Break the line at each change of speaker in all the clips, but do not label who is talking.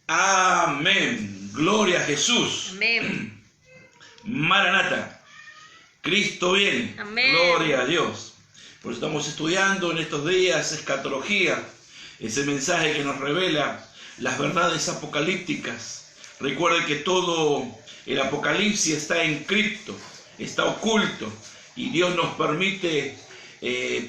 Amén. Gloria a Jesús.
Amén.
Maranata. Cristo viene.
Amén.
Gloria a Dios. Por eso estamos estudiando en estos días escatología, ese mensaje que nos revela las verdades apocalípticas. Recuerde que todo el Apocalipsis está encripto, está oculto, y Dios nos permite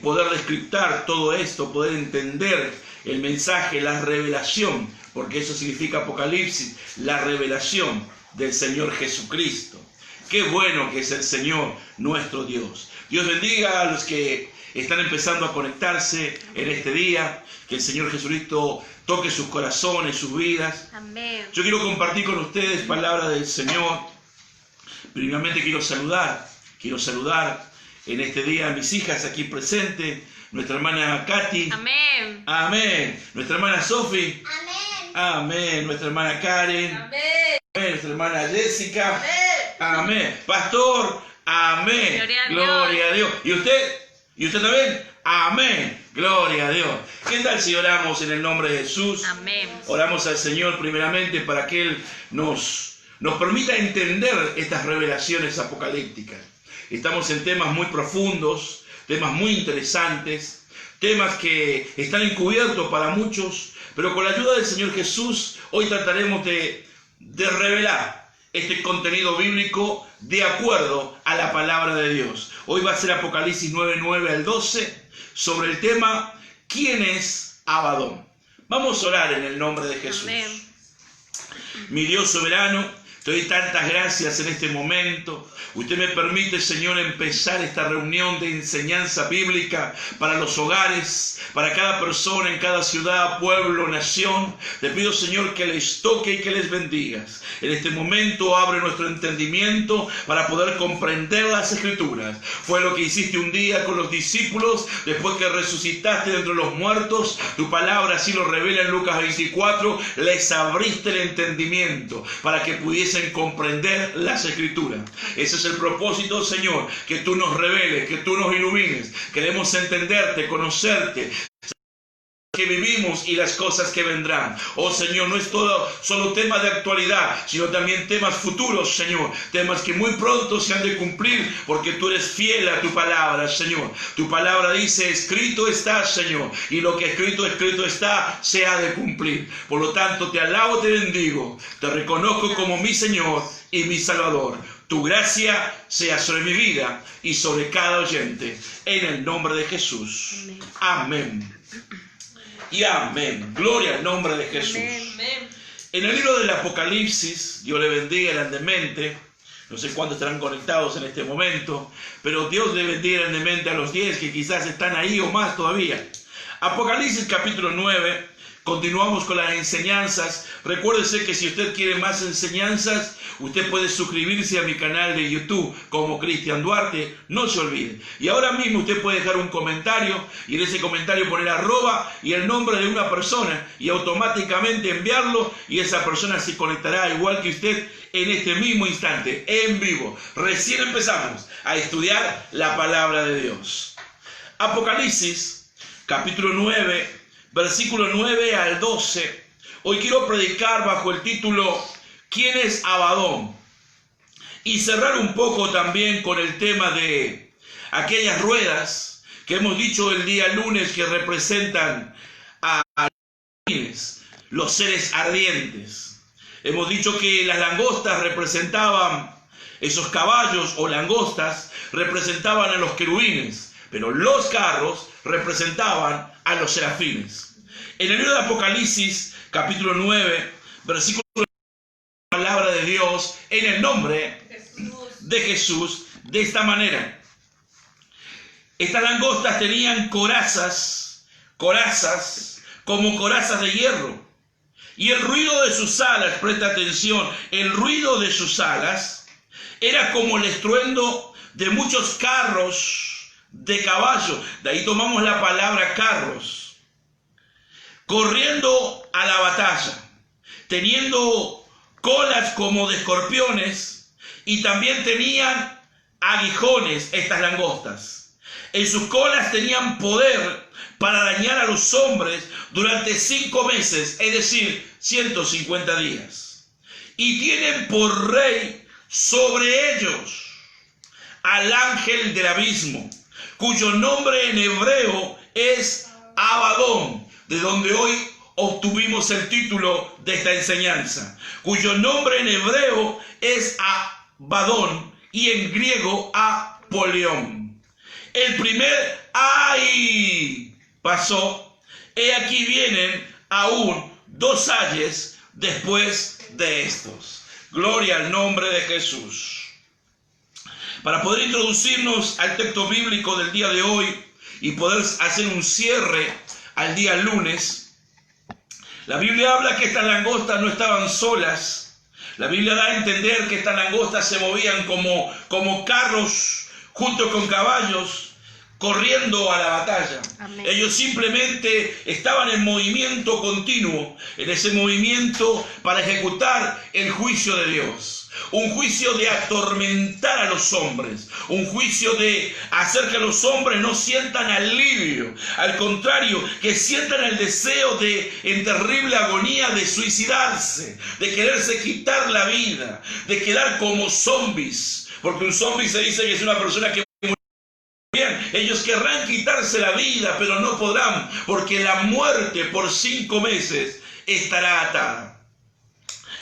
poder descriptar todo esto, poder entender el mensaje, la revelación, porque eso significa Apocalipsis, la revelación del Señor Jesucristo. Qué bueno que es el Señor nuestro Dios. Dios bendiga a los que están empezando a conectarse en este día, que el Señor Jesucristo toque sus corazones, sus vidas.
Amén.
Yo quiero compartir con ustedes palabras del Señor. Primeramente quiero saludar en este día a mis hijas aquí presentes, nuestra hermana Katy.
Amén.
Amén. Nuestra hermana Sophie.
Amén.
Amén. Nuestra hermana Karen.
Amén.
Amén. Nuestra hermana Jessica.
Amén.
Amén. Pastor. Amén.
Gloria a Dios.
¿Y usted? ¿Y usted también? Amén. Gloria a Dios. ¿Qué tal si oramos en el nombre de Jesús?
Amén.
Oramos al Señor primeramente para que Él nos permita entender estas revelaciones apocalípticas. Estamos en temas muy profundos, temas muy interesantes, temas que están encubiertos para muchos, pero con la ayuda del Señor Jesús hoy trataremos de revelar este contenido bíblico de acuerdo a la palabra de Dios. Hoy va a ser Apocalipsis 9:9 al 12 sobre el tema ¿quién es Abadón? Vamos a orar en el nombre de Jesús.
Amén.
Mi Dios soberano, te doy tantas gracias en este momento. Usted me permite, Señor, empezar esta reunión de enseñanza bíblica para los hogares, para cada persona en cada ciudad, pueblo, nación. Te pido, Señor, que les toque y que les bendigas. En este momento abre nuestro entendimiento para poder comprender las Escrituras. Fue lo que hiciste un día con los discípulos, después que resucitaste de entre los muertos. Tu palabra así lo revela en Lucas 24. Les abriste el entendimiento para que pudiesen comprender las Escrituras. Ese es el propósito, Señor, que tú nos reveles, que tú nos ilumines. Queremos entenderte, conocerte, que vivimos y las cosas que vendrán. Oh Señor, no es todo solo temas de actualidad, sino también temas futuros, Señor. Temas que muy pronto se han de cumplir, porque tú eres fiel a tu palabra, Señor. Tu palabra dice, escrito está, Señor, y lo que escrito está, se ha de cumplir. Por lo tanto, te alabo, te bendigo, te reconozco como mi Señor y mi Salvador. Tu gracia sea sobre mi vida y sobre cada oyente. En el nombre de Jesús. Amén. Y amén. Gloria al nombre de Jesús.
Amén.
En el libro del Apocalipsis, Dios le bendiga grandemente. No sé cuántos estarán conectados en este momento, pero Dios le bendiga grandemente a los 10 que quizás están ahí o más todavía. Apocalipsis capítulo 9. Continuamos con las enseñanzas. Recuérdese que si usted quiere más enseñanzas, usted puede suscribirse a mi canal de YouTube como Cristian Duarte. No se olvide. Y ahora mismo usted puede dejar un comentario y en ese comentario poner arroba y el nombre de una persona y automáticamente enviarlo y esa persona se conectará igual que usted en este mismo instante, en vivo. Recién empezamos a estudiar la palabra de Dios. Apocalipsis capítulo 9. Versículo 9 al 12. Hoy quiero predicar bajo el título ¿quién es Abadón? Y cerrar un poco también con el tema de aquellas ruedas que hemos dicho el día lunes que representan a los seres ardientes. Hemos dicho que las langostas representaban, esos caballos o langostas representaban a los querubines, pero los carros representaban a los serafines. En el libro de Apocalipsis, capítulo 9, versículo 1, la palabra de Dios en el nombre de Jesús, de esta manera. Estas langostas tenían corazas como corazas de hierro. Y el ruido de sus alas, presta atención, el ruido de sus alas era como el estruendo de muchos carros de caballo. De ahí tomamos la palabra carros. Corriendo a la batalla, teniendo colas como de escorpiones y también tenían aguijones estas langostas. En sus colas tenían poder para dañar a los hombres durante 5 meses, es decir, 150 días. Y tienen por rey sobre ellos al ángel del abismo, cuyo nombre en hebreo es Abadón, de donde hoy obtuvimos el título de esta enseñanza, cuyo nombre en hebreo es Abadón y en griego Apolión. El primer ay pasó, he aquí vienen aún 2 ayes después de estos. Gloria al nombre de Jesús. Para poder introducirnos al texto bíblico del día de hoy y poder hacer un cierre al día lunes, la Biblia habla que estas langostas no estaban solas. La Biblia da a entender que estas langostas se movían como carros junto con caballos corriendo a la batalla. Amén. Ellos simplemente estaban en movimiento continuo, en ese movimiento para ejecutar el juicio de Dios. Un juicio de atormentar a los hombres, un juicio de hacer que los hombres no sientan alivio, al contrario, que sientan el deseo de, en terrible agonía, de suicidarse, de quererse quitar la vida, de quedar como zombies, porque un zombie se dice que es una persona que bien, ellos querrán quitarse la vida, pero no podrán, porque la muerte por 5 meses estará atada.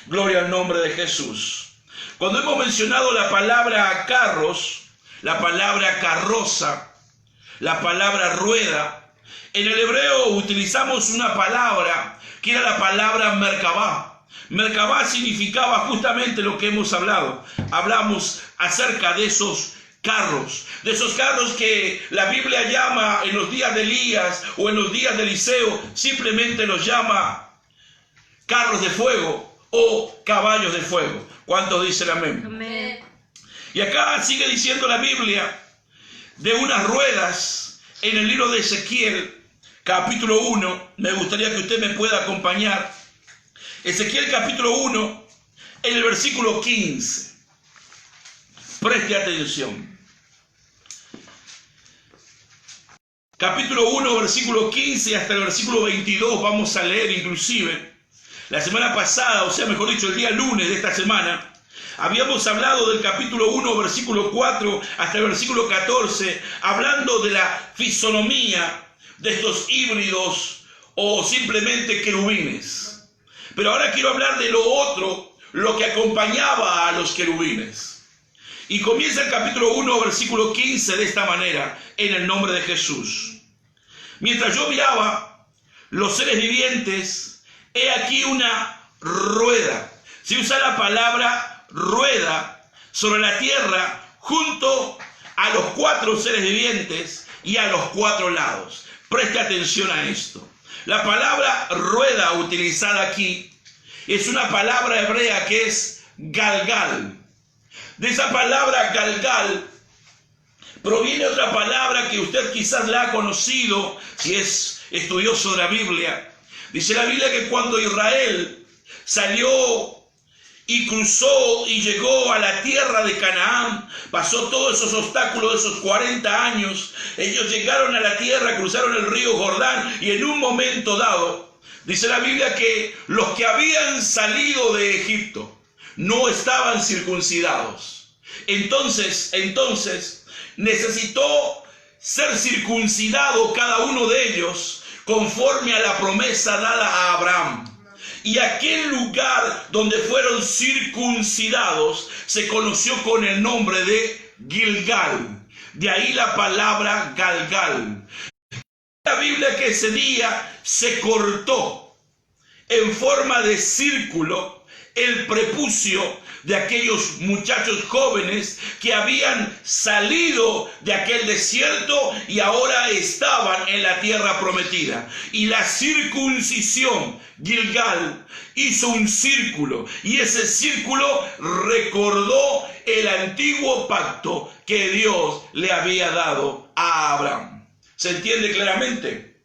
Gloria al nombre de Jesús. Cuando hemos mencionado la palabra carros, la palabra carroza, la palabra rueda, en el hebreo utilizamos una palabra que era la palabra merkabá. Merkabá significaba justamente lo que hemos hablado. Hablamos acerca de esos carros que la Biblia llama en los días de Elías o en los días de Eliseo, simplemente los llama carros de fuego o caballos de fuego. ¿Cuántos dicen amén? Amén. Y acá sigue diciendo la Biblia de unas ruedas en el libro de Ezequiel, capítulo 1. Me gustaría que usted me pueda acompañar. Ezequiel capítulo 1, en el versículo 15. Preste atención. Capítulo 1, versículo 15 hasta el versículo 22 vamos a leer inclusive. La semana pasada, o sea, mejor dicho, el día lunes de esta semana, habíamos hablado del capítulo 1, versículo 4 hasta el versículo 14, hablando de la fisonomía de estos híbridos o simplemente querubines. Pero ahora quiero hablar de lo otro, lo que acompañaba a los querubines. Y comienza el capítulo 1, versículo 15 de esta manera, en el nombre de Jesús. Mientras yo miraba los seres vivientes, he aquí una rueda. Se usa la palabra rueda sobre la tierra junto a los 4 seres vivientes y a los 4 lados. Preste atención a esto. La palabra rueda utilizada aquí es una palabra hebrea que es galgal. De esa palabra galgal proviene otra palabra que usted quizás la ha conocido si es estudioso de la Biblia. Dice la Biblia que cuando Israel salió y cruzó y llegó a la tierra de Canaán, pasó todos esos obstáculos de esos 40 años, ellos llegaron a la tierra, cruzaron el río Jordán y en un momento dado, dice la Biblia que los que habían salido de Egipto no estaban circuncidados. Entonces necesitó ser circuncidado cada uno de ellos conforme a la promesa dada a Abraham. Y aquel lugar donde fueron circuncidados se conoció con el nombre de Gilgal. De ahí la palabra Galgal. La Biblia que ese día se cortó en forma de círculo el prepucio de aquellos muchachos jóvenes que habían salido de aquel desierto y ahora estaban en la tierra prometida. Y la circuncisión, Gilgal, hizo un círculo y ese círculo recordó el antiguo pacto que Dios le había dado a Abraham. ¿Se entiende claramente?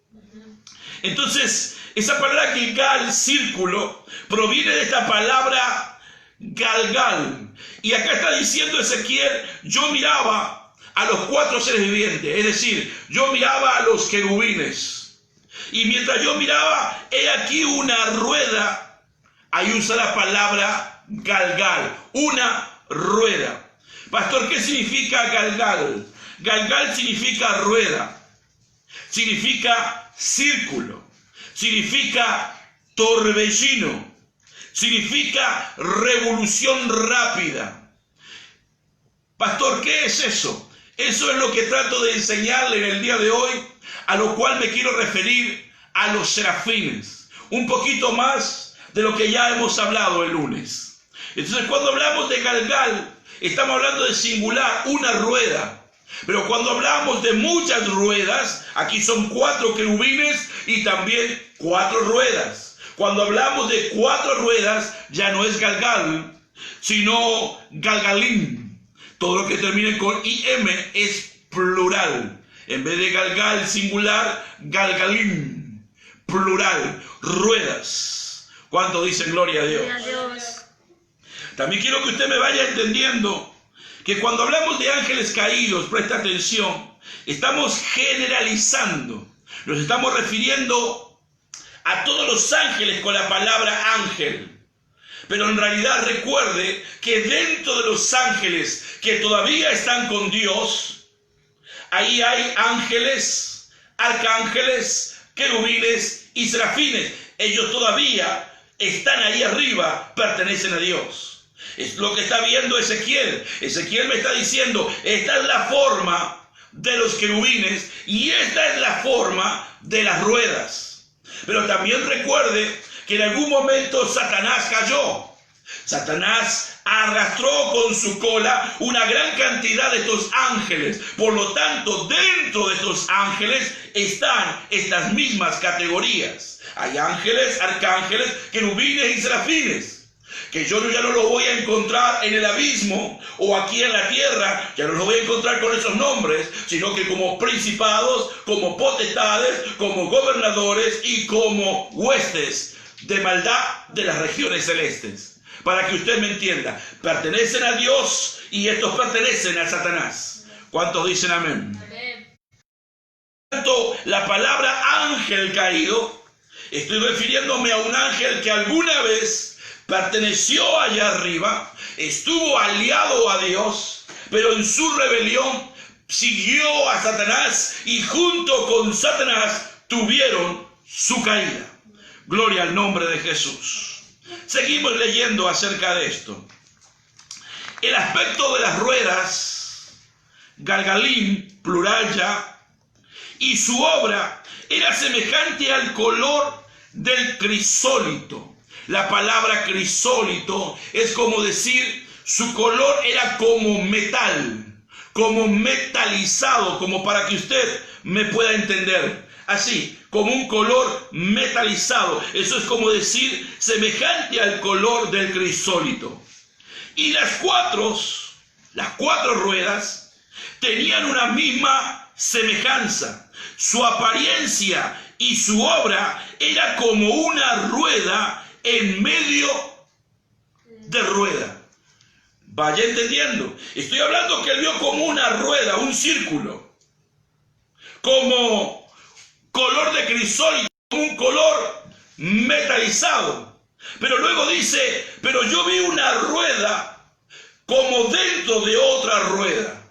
Entonces, esa palabra Gilgal, círculo, proviene de esta palabra Galgal. Y acá está diciendo Ezequiel, yo miraba a los 4 seres vivientes, es decir, yo miraba a los querubines. Y mientras yo miraba, he aquí una rueda. Ahí usa la palabra galgal, una rueda. Pastor, ¿qué significa galgal? Galgal significa rueda, significa círculo, significa torbellino, significa revolución rápida. Pastor, ¿qué es eso? Eso es lo que trato de enseñarle en el día de hoy, a lo cual me quiero referir a los serafines. Un poquito más de lo que ya hemos hablado el lunes. Entonces, cuando hablamos de galgal, estamos hablando de singular, una rueda. Pero cuando hablamos de muchas ruedas, aquí son 4 querubines y también 4 ruedas. Cuando hablamos de 4 ruedas, ya no es galgal, sino galgalín. Todo lo que termine con IM es plural. En vez de galgal singular, galgalín, plural, ruedas. ¿Cuánto dicen gloria a Dios?
Gloria a Dios.
También quiero que usted me vaya entendiendo que cuando hablamos de ángeles caídos, presta atención, estamos generalizando. Nos estamos refiriendo a todos los ángeles con la palabra ángel. Pero en realidad recuerde que dentro de los ángeles que todavía están con Dios, ahí hay ángeles, arcángeles, querubines y serafines. Ellos todavía están ahí arriba, pertenecen a Dios. Es lo que está viendo Ezequiel. Ezequiel me está diciendo, esta es la forma de los querubines y esta es la forma de las ruedas. Pero también recuerde que en algún momento Satanás cayó. Satanás arrastró con su cola una gran cantidad de estos ángeles. Por lo tanto, dentro de estos ángeles están estas mismas categorías. Hay ángeles, arcángeles, querubines y serafines. Que yo ya no lo voy a encontrar en el abismo o aquí en la tierra, ya no lo voy a encontrar con esos nombres, sino que como principados, como potestades, como gobernadores y como huestes de maldad de las regiones celestes. Para que usted me entienda, pertenecen a Dios y estos pertenecen a Satanás. ¿Cuántos dicen amén?
Amén.
Tanto la palabra ángel caído, estoy refiriéndome a un ángel que alguna vez perteneció allá arriba, estuvo aliado a Dios, pero en su rebelión siguió a Satanás y junto con Satanás tuvieron su caída. Gloria al nombre de Jesús. Seguimos leyendo acerca de esto. El aspecto de las ruedas, galgalín, plural ya, y su obra era semejante al color del crisólito. La palabra crisólito es como decir, su color era como metal, como metalizado, como para que usted me pueda entender. Así, como un color metalizado. Eso es como decir, semejante al color del crisólito. Y las cuatro ruedas tenían una misma semejanza. Su apariencia y su obra era como una rueda en medio de rueda. Vaya entendiendo. Estoy hablando que él vio como una rueda, un círculo. Como color de crisólito, un color metalizado. Pero luego dice, pero yo vi una rueda como dentro de otra rueda.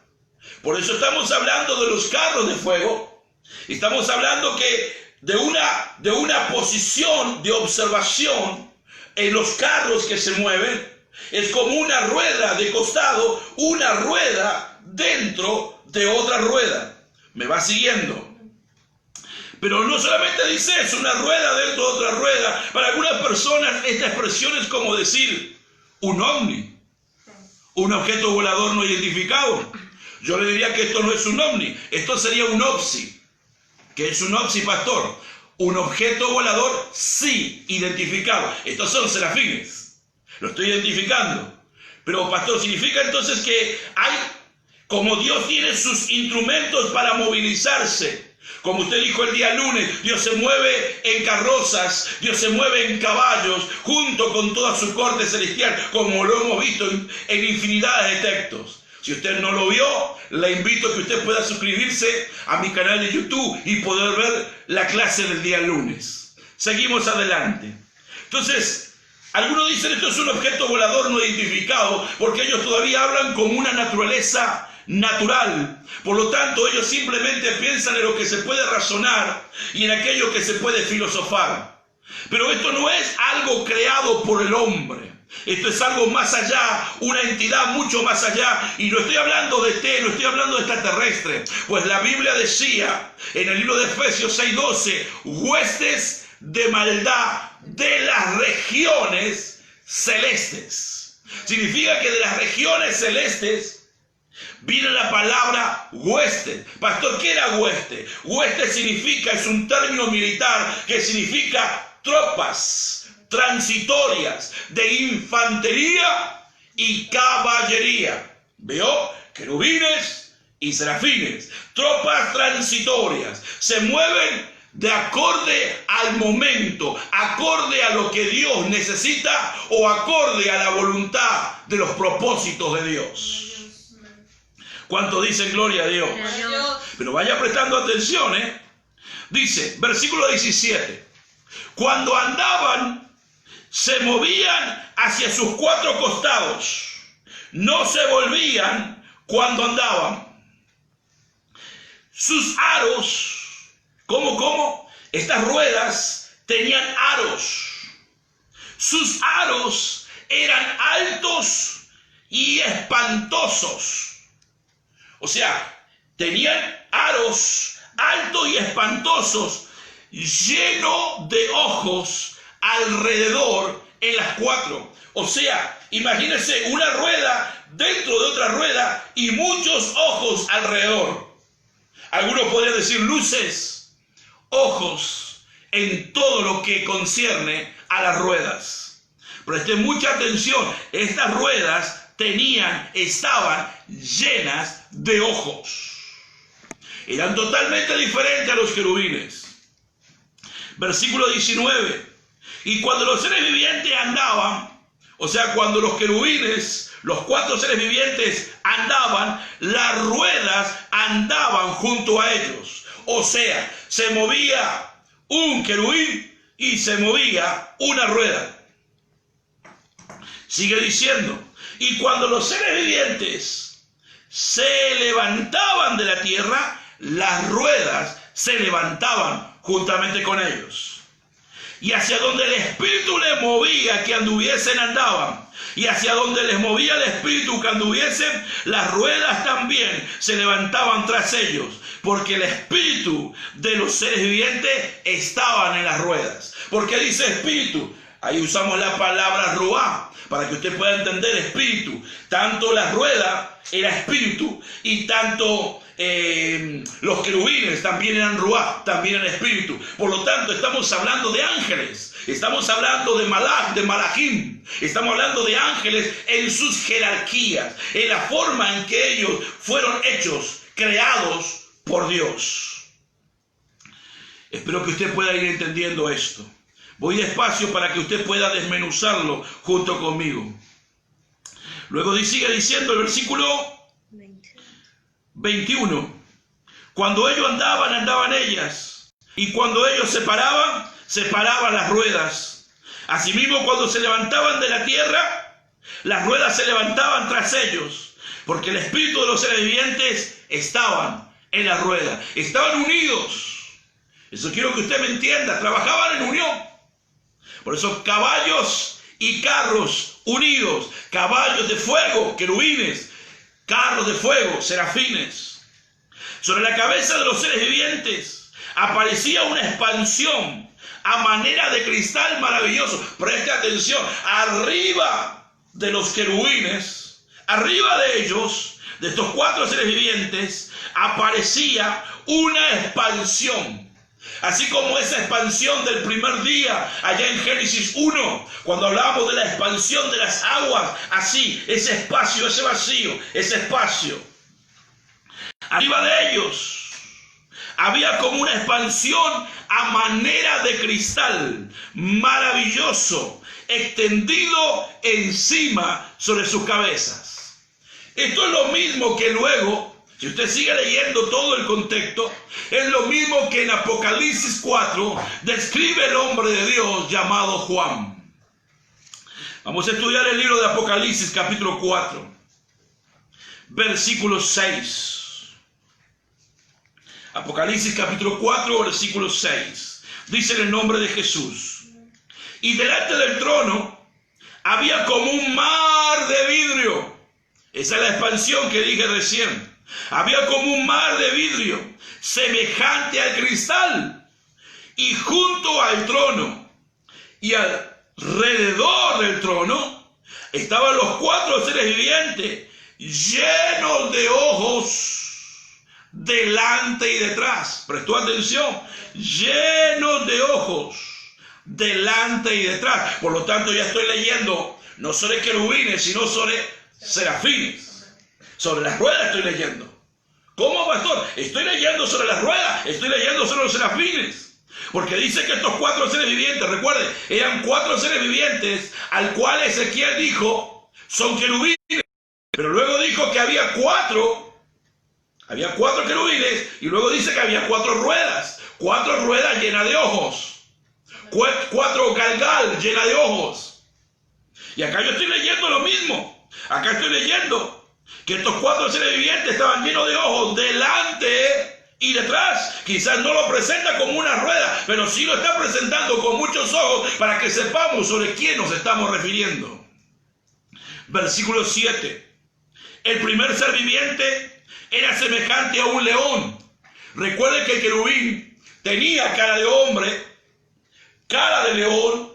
Por eso estamos hablando de los carros de fuego. Estamos hablando que de una posición de observación en los carros que se mueven. Es como una rueda de costado, una rueda dentro de otra rueda. ¿Me va siguiendo? Pero no solamente dice eso, una rueda dentro de otra rueda. Para algunas personas esta expresión es como decir un ovni, un objeto volador no identificado. Yo le diría que esto no es un ovni, esto sería un OVSI. ¿Qué es un OVSI, pastor? Un objeto volador sí identificado. Estos son serafines, lo estoy identificando. Pero, pastor, significa entonces que hay, como Dios tiene sus instrumentos para movilizarse. Como usted dijo el día lunes, Dios se mueve en carrozas, Dios se mueve en caballos, junto con toda su corte celestial, como lo hemos visto en infinidad de textos. Si usted no lo vio, le invito a que usted pueda suscribirse a mi canal de YouTube y poder ver la clase del día lunes. Seguimos adelante. Entonces, algunos dicen esto es un objeto volador no identificado porque ellos todavía hablan con una naturaleza natural. Por lo tanto, ellos simplemente piensan en lo que se puede razonar y en aquello que se puede filosofar. Pero esto no es algo creado por el hombre. Esto es algo más allá, una entidad mucho más allá. Y no estoy hablando de no estoy hablando de extraterrestre. Pues la Biblia decía en el libro de Efesios 6:12, huestes de maldad de las regiones celestes. Significa que de las regiones celestes viene la palabra hueste. Pastor, ¿qué era hueste? Hueste significa, es un término militar que significa tropas transitorias de infantería y caballería. ¿Veo? Querubines y serafines. Tropas transitorias. Se mueven de acorde al momento, acorde a lo que Dios necesita o acorde a la voluntad de los propósitos de Dios. ¿Cuánto dicen gloria a Dios? Pero vaya prestando atención, Dice, versículo 17. Cuando andaban, se movían hacia sus cuatro costados. No se volvían cuando andaban. Sus aros, ¿cómo? Estas ruedas tenían aros. Sus aros eran altos y espantosos. O sea, tenían aros altos y espantosos, llenos de ojos alrededor en las cuatro. O sea, imagínense una rueda dentro de otra rueda y muchos ojos alrededor. Algunos podrían decir luces, ojos en todo lo que concierne a las ruedas. Presten mucha atención, estas ruedas estaban llenas de ojos. Eran totalmente diferentes a los querubines. Versículo 19. Y cuando los seres vivientes andaban, o sea, cuando los querubines, los cuatro seres vivientes andaban, las ruedas andaban junto a ellos. O sea, se movía un querubín y se movía una rueda. Sigue diciendo. Y cuando los seres vivientes se levantaban de la tierra, las ruedas se levantaban juntamente con ellos. Y hacia donde el Espíritu les movía que anduviesen, andaban. Y hacia donde les movía el Espíritu que anduviesen, las ruedas también se levantaban tras ellos. Porque el Espíritu de los seres vivientes estaban en las ruedas. ¿Por qué dice Espíritu? Ahí usamos la palabra ruá, para que usted pueda entender espíritu. Tanto la rueda era espíritu y tanto los querubines también eran ruá, también eran espíritu. Por lo tanto, estamos hablando de ángeles, estamos hablando de malach, de malachim, estamos hablando de ángeles en sus jerarquías, en la forma en que ellos fueron hechos, creados por Dios. Espero que usted pueda ir entendiendo esto. Voy despacio para que usted pueda desmenuzarlo junto conmigo. Luego sigue diciendo el versículo 21. Cuando ellos andaban ellas. Y cuando ellos se paraban las ruedas. Asimismo, cuando se levantaban de la tierra, las ruedas se levantaban tras ellos. Porque el espíritu de los seres vivientes estaban en la rueda. Estaban unidos. Eso quiero que usted me entienda. Trabajaban en unión. Por eso caballos y carros unidos, caballos de fuego, querubines, carros de fuego, serafines. Sobre la cabeza de los seres vivientes aparecía una expansión a manera de cristal maravilloso. Preste atención, arriba de los querubines, arriba de ellos, de estos cuatro seres vivientes, aparecía una expansión. Así como esa expansión del primer día, allá en Génesis 1, cuando hablábamos de la expansión de las aguas, así, ese espacio, ese vacío, ese espacio. Arriba de ellos había como una expansión a manera de cristal, maravilloso, extendido encima sobre sus cabezas. Esto es lo mismo que luego, si usted sigue leyendo todo el contexto, es lo mismo que en Apocalipsis 4 describe el hombre de Dios llamado Juan. Vamos a estudiar el libro de Apocalipsis capítulo 4, versículo 6. Apocalipsis capítulo 4, versículo 6. Dice en el nombre de Jesús: y delante del trono había como un mar de vidrio. Esa es la expansión que dije recién. Había como un mar de vidrio, semejante al cristal, y junto al trono y alrededor del trono estaban los 4 seres vivientes, llenos de ojos delante y detrás. ¿Prestó atención? Llenos de ojos delante y detrás. Por lo tanto, ya estoy leyendo no sobre querubines, sino sobre serafines. Sobre las ruedas estoy leyendo. ¿Cómo, pastor? Estoy leyendo sobre las ruedas, estoy leyendo sobre los serafines. Porque dice que estos 4 seres vivientes, recuerden, eran 4 seres vivientes al cual Ezequiel dijo son querubines. Pero luego dijo que había 4 querubines, y luego dice que había 4 ruedas. 4 ruedas llenas de ojos. 4 galgal llenas de ojos. Y acá yo estoy leyendo lo mismo. Acá estoy leyendo que estos 4 seres vivientes estaban llenos de ojos delante y detrás. Quizás no lo presenta como una rueda, pero sí lo está presentando con muchos ojos para que sepamos sobre quién nos estamos refiriendo. Versículo 7. El primer ser viviente era semejante a un león. Recuerden que el querubín tenía cara de hombre, cara de león,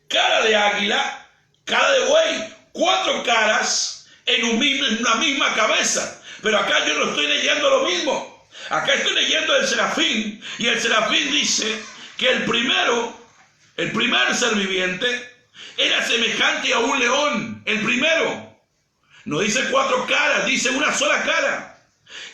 cara de águila, cara de buey, 4 caras en una misma cabeza. Pero acá yo no estoy leyendo lo mismo. Acá estoy leyendo el serafín, y el serafín dice que el primer ser viviente era semejante a un león. El primero. No dice 4 caras, dice una sola cara.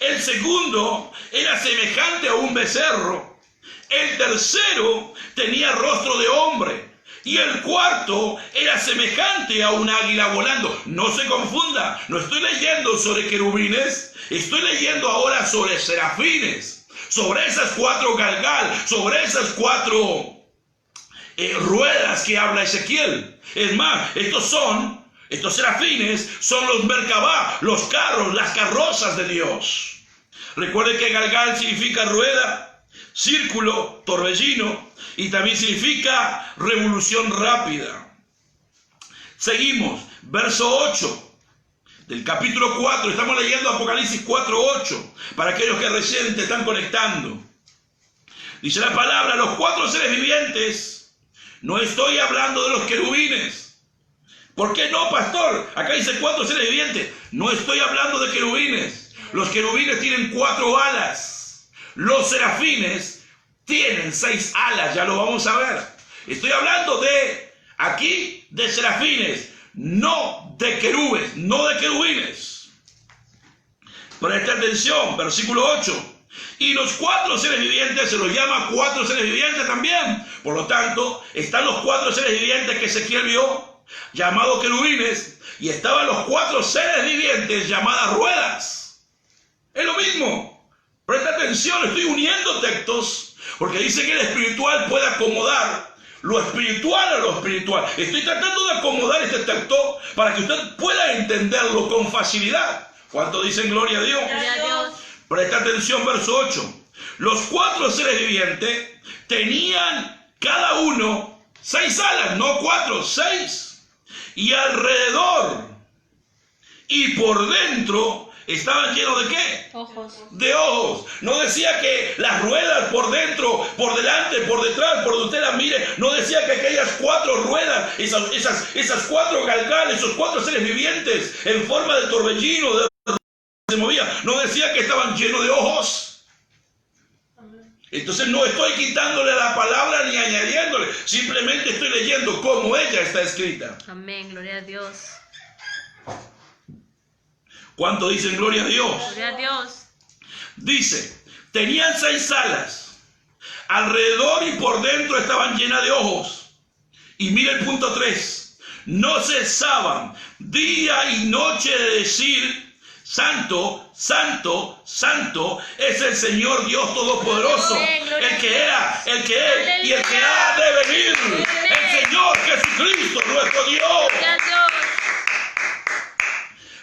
El segundo era semejante a un becerro. El tercero tenía rostro de hombre. Y el cuarto era semejante a un águila volando. No se confunda, no estoy leyendo sobre querubines, estoy leyendo ahora sobre serafines. Sobre esas 4 galgal, sobre esas 4 ruedas que habla Ezequiel. Es más, estos serafines son los Merkabah, los carros, las carrozas de Dios. Recuerden que galgal significa rueda, círculo, torbellino, y también significa revolución rápida. Seguimos, verso 8 del capítulo 4. Estamos leyendo Apocalipsis 4:8 para aquellos que recién te están conectando. Dice la palabra: los 4 seres vivientes. No estoy hablando de los querubines. ¿Por qué no, pastor? Acá dice 4 seres vivientes. No estoy hablando de querubines. Los querubines tienen 4 alas. Los serafines tienen 6 alas, ya lo vamos a ver. Estoy hablando aquí de serafines, no de querubes, no de querubines. Presta atención, versículo 8. Y los 4 seres vivientes se los llama 4 seres vivientes también. Por lo tanto, están los 4 seres vivientes que Ezequiel vio, llamados querubines, y estaban los 4 seres vivientes llamadas ruedas. Es lo mismo. Presta atención, estoy uniendo textos, porque dice que el espiritual puede acomodar lo espiritual a lo espiritual. Estoy tratando de acomodar este texto para que usted pueda entenderlo con facilidad. ¿Cuánto dicen gloria a Dios?
Gloria a Dios.
Presta atención, verso 8. Los 4 seres vivientes tenían cada uno 6 alas, no 4, 6. Y alrededor y por dentro estaban llenos ¿de qué?
Ojos.
De ojos. No decía que las ruedas por dentro, por delante, por detrás, por donde usted las mire. No decía que aquellas 4 ruedas, esas 4 galgales, esos 4 seres vivientes en forma de torbellino, se movían. No decía que estaban llenos de ojos. Entonces no estoy quitándole la palabra ni añadiéndole. Simplemente estoy leyendo cómo ella está escrita.
Amén, gloria a Dios.
¿Cuánto dicen gloria a Dios?
Gloria a Dios.
Dice, tenían 6 alas, alrededor y por dentro estaban llenas de ojos. Y mira el punto 3, no cesaban día y noche de decir santo, santo, santo es el Señor Dios Todopoderoso, el que era, el que es y el que ha de venir, el Señor Jesucristo, nuestro Dios.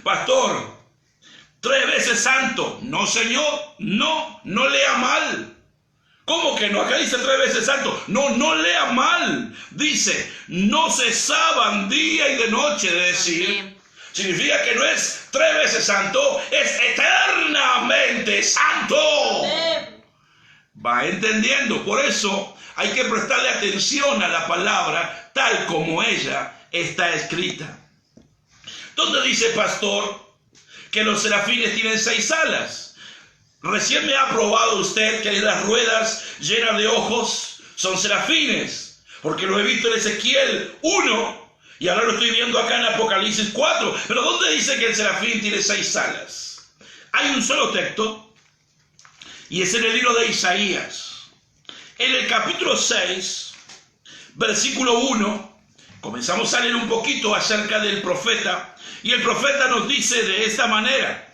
Pastor, 3 veces santo. No, Señor, no lea mal. ¿Cómo que no? Acá dice 3 veces santo. No lea mal. Dice, no cesaban día y de noche de decir. Significa que no es 3 veces santo, es eternamente santo. Va entendiendo. Por eso hay que prestarle atención a la palabra tal como ella está escrita. ¿Dónde dice, pastor, que los serafines tienen 6 alas? Recién me ha probado usted que las ruedas llenas de ojos son serafines, porque lo he visto en Ezequiel 1 y ahora lo estoy viendo acá en Apocalipsis 4. Pero ¿dónde dice que el serafín tiene 6 alas? Hay un solo texto y es en el libro de Isaías. En el capítulo 6, versículo 1, comenzamos a leer un poquito acerca del profeta. Y el profeta nos dice de esta manera.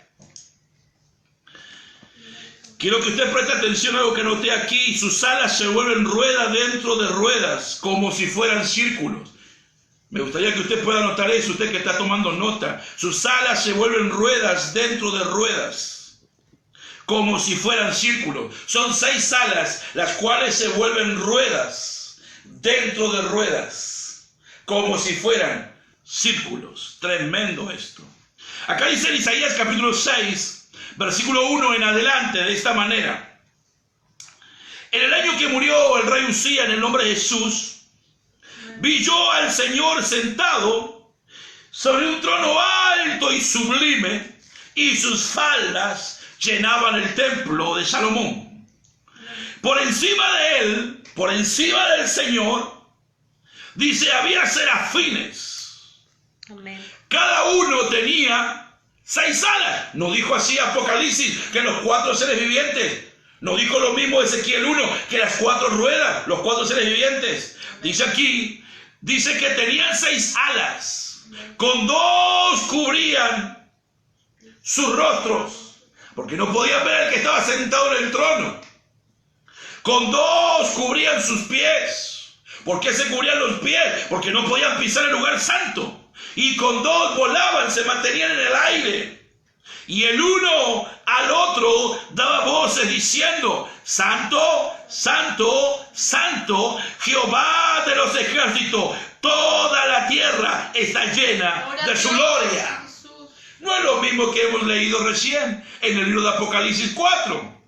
Quiero que usted preste atención a algo que noté aquí. Sus alas se vuelven ruedas dentro de ruedas, como si fueran círculos. Me gustaría que usted pueda notar eso, usted que está tomando nota. Sus alas se vuelven ruedas dentro de ruedas, como si fueran círculos. Son 6 alas, las cuales se vuelven ruedas dentro de ruedas, como si fueran círculos. Tremendo esto. Acá dice en Isaías capítulo 6, versículo 1 en adelante, de esta manera. En el año que murió el rey Usía, en el nombre de Jesús, vi yo al Señor sentado sobre un trono alto y sublime, y sus faldas llenaban el templo de Salomón. Por encima de él, por encima del Señor, dice, había serafines. Amén. Cada uno tenía 6 alas. No dijo así Apocalipsis que los 4 seres vivientes. No dijo lo mismo Ezequiel 1 que las 4 ruedas, los 4 seres vivientes. Dice aquí, dice que tenían 6 alas. Con 2 cubrían sus rostros, porque no podían ver al que estaba sentado en el trono. Con 2 cubrían sus pies. ¿Por qué se cubrían los pies? Porque no podían pisar el lugar santo. Y con 2 volaban, se mantenían en el aire. Y el uno al otro daba voces diciendo, santo, santo, santo, Jehová de los ejércitos, toda la tierra está llena de su gloria. No es lo mismo que hemos leído recién en el libro de Apocalipsis 4.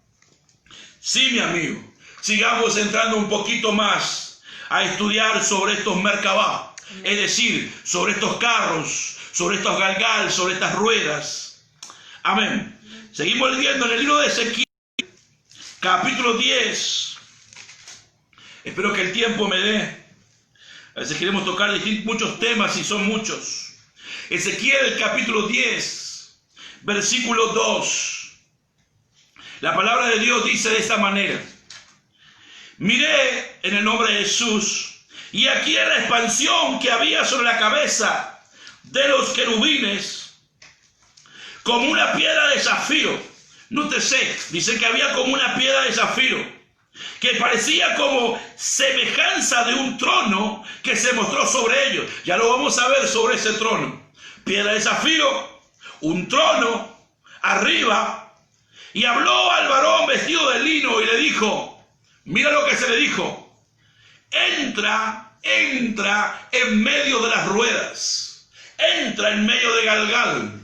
Sí, mi amigo, sigamos entrando un poquito más a estudiar sobre estos Merkabah. Es decir, sobre estos carros, sobre estos galgal, sobre estas ruedas. Amén. Seguimos leyendo en el libro de Ezequiel, capítulo 10. Espero que el tiempo me dé. A veces queremos tocar muchos temas y son muchos. Ezequiel, capítulo 10, versículo 2. La palabra de Dios dice de esta manera. Miré en el nombre de Jesús. Y aquí era la expansión que había sobre la cabeza de los querubines, como una piedra de zafiro. Nótese, dice que había como una piedra de zafiro, que parecía como semejanza de un trono que se mostró sobre ellos. Ya lo vamos a ver sobre ese trono. Piedra de zafiro, un trono arriba, y habló al varón vestido de lino y le dijo, mira lo que se le dijo. Entra en medio de las ruedas, entra en medio de Galgal,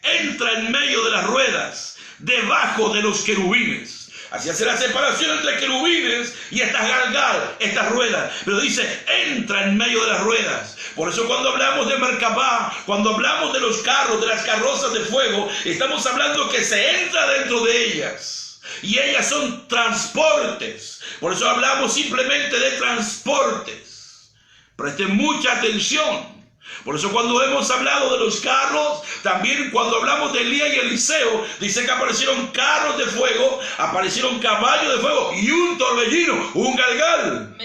entra en medio de las ruedas, debajo de los querubines. Así hace la separación entre querubines y estas Galgal, estas ruedas. Pero dice, entra en medio de las ruedas. Por eso cuando hablamos de Merkabah, cuando hablamos de los carros, de las carrozas de fuego, estamos hablando que se entra dentro de ellas. Y ellas son transportes. Por eso hablamos simplemente de transportes. Presten mucha atención. Por eso cuando hemos hablado de los carros, también cuando hablamos de Elías y Eliseo, dice que aparecieron carros de fuego, aparecieron caballos de fuego y un torbellino, un galgal.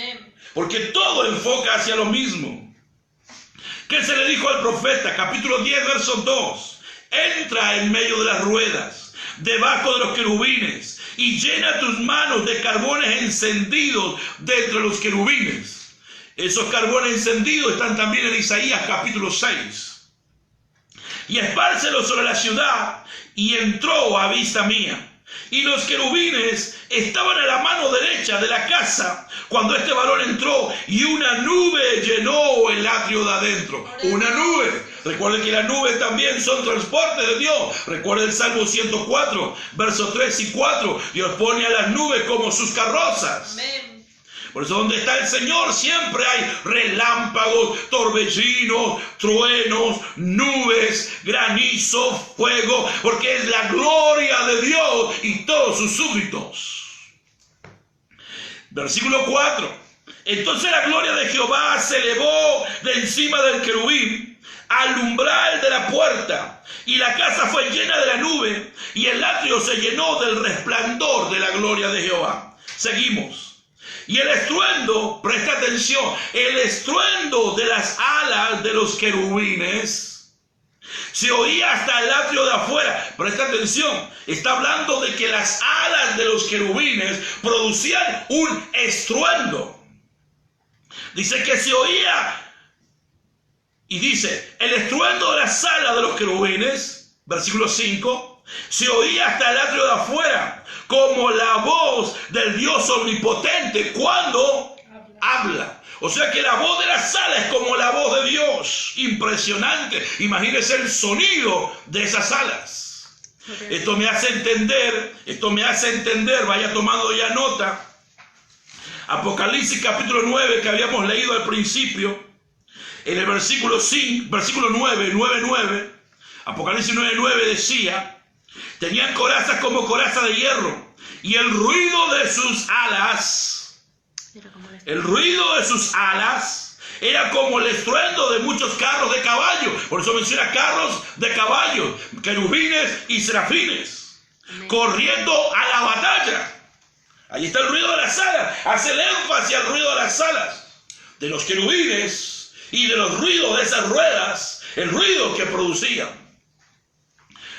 Porque todo enfoca hacia lo mismo. ¿Qué se le dijo al profeta? Capítulo 10, verso 2. entra en medio de las ruedas, debajo de los querubines, y llena tus manos de carbones encendidos de entre los querubines. Esos carbones encendidos están también en Isaías capítulo 6. Y espárcelos sobre la ciudad, y entró a vista mía. Y los querubines estaban a la mano derecha de la casa cuando este varón entró, y una nube llenó el atrio de adentro. Una nube. Recuerden que las nubes también son transporte de Dios. Recuerden el Salmo 104, versos 3 y 4. Dios pone a las nubes como sus carrozas. Amén. Por eso donde está el Señor siempre hay relámpagos, torbellinos, truenos, nubes, granizo, fuego, porque es la gloria de Dios y todos sus súbditos. Versículo 4. Entonces la gloria de Jehová se elevó de encima del querubín al umbral de la puerta, y la casa fue llena de la nube, y el atrio se llenó del resplandor de la gloria de Jehová. Seguimos. Y el estruendo, presta atención, el estruendo de las alas de los querubines se oía hasta el atrio de afuera. Presta atención, está hablando de que las alas de los querubines producían un estruendo. Dice que se oía, y dice, el estruendo de las alas de los querubines, versículo 5, se oía hasta el atrio de afuera, como la voz del Dios omnipotente cuando habla. O sea que la voz de la sala es como la voz de Dios. Impresionante. Imagínense el sonido de esas alas. Okay. Esto me hace entender, vaya tomando ya nota. Apocalipsis capítulo 9 que habíamos leído al principio, en el versículo 9, Apocalipsis 9:9 decía: tenían corazas como coraza de hierro, y el ruido de sus alas era como el estruendo de muchos carros de caballo. Por eso menciona carros de caballos, querubines y serafines. Amén. Corriendo a la batalla. Ahí está el ruido de las alas. Hace el énfasis al ruido de las alas de los querubines y de los ruidos de esas ruedas, el ruido que producían.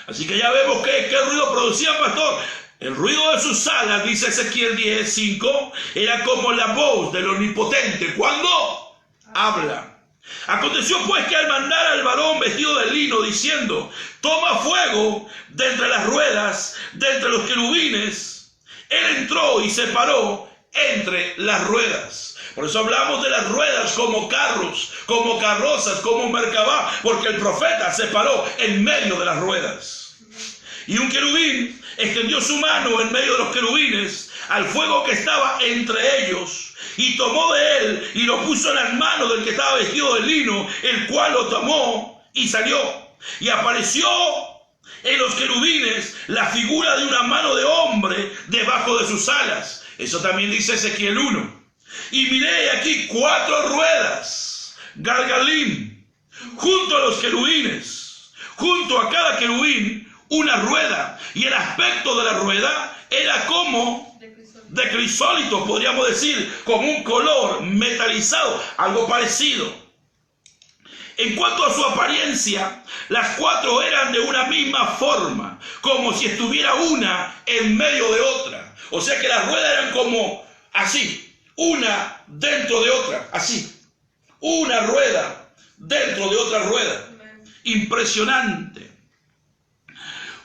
Así que ya vemos qué ruido producían, pastor. El ruido de sus alas, dice Ezequiel 10:5, era como la voz del omnipotente cuando habla. Aconteció pues que al mandar al varón vestido de lino, diciendo: toma fuego de entre las ruedas, de entre los querubines, él entró y se paró entre las ruedas. Por eso hablamos de las ruedas como carros, como carrozas, como merkabah, porque el profeta se paró en medio de las ruedas. Y un querubín extendió su mano en medio de los querubines al fuego que estaba entre ellos, y tomó de él y lo puso en las manos del que estaba vestido de lino, el cual lo tomó y salió. Y apareció en los querubines la figura de una mano de hombre debajo de sus alas. Eso también dice Ezequiel 1. Y miré aquí 4 ruedas, galgalim, junto a los querubines, junto a cada querubín una rueda, y el aspecto de la rueda era como de crisólito, podríamos decir, como un color metalizado, algo parecido. En cuanto a su apariencia, las 4 eran de una misma forma, como si estuviera una en medio de otra. O sea que las ruedas eran como así, una dentro de otra, así. Una rueda dentro de otra rueda. Impresionante.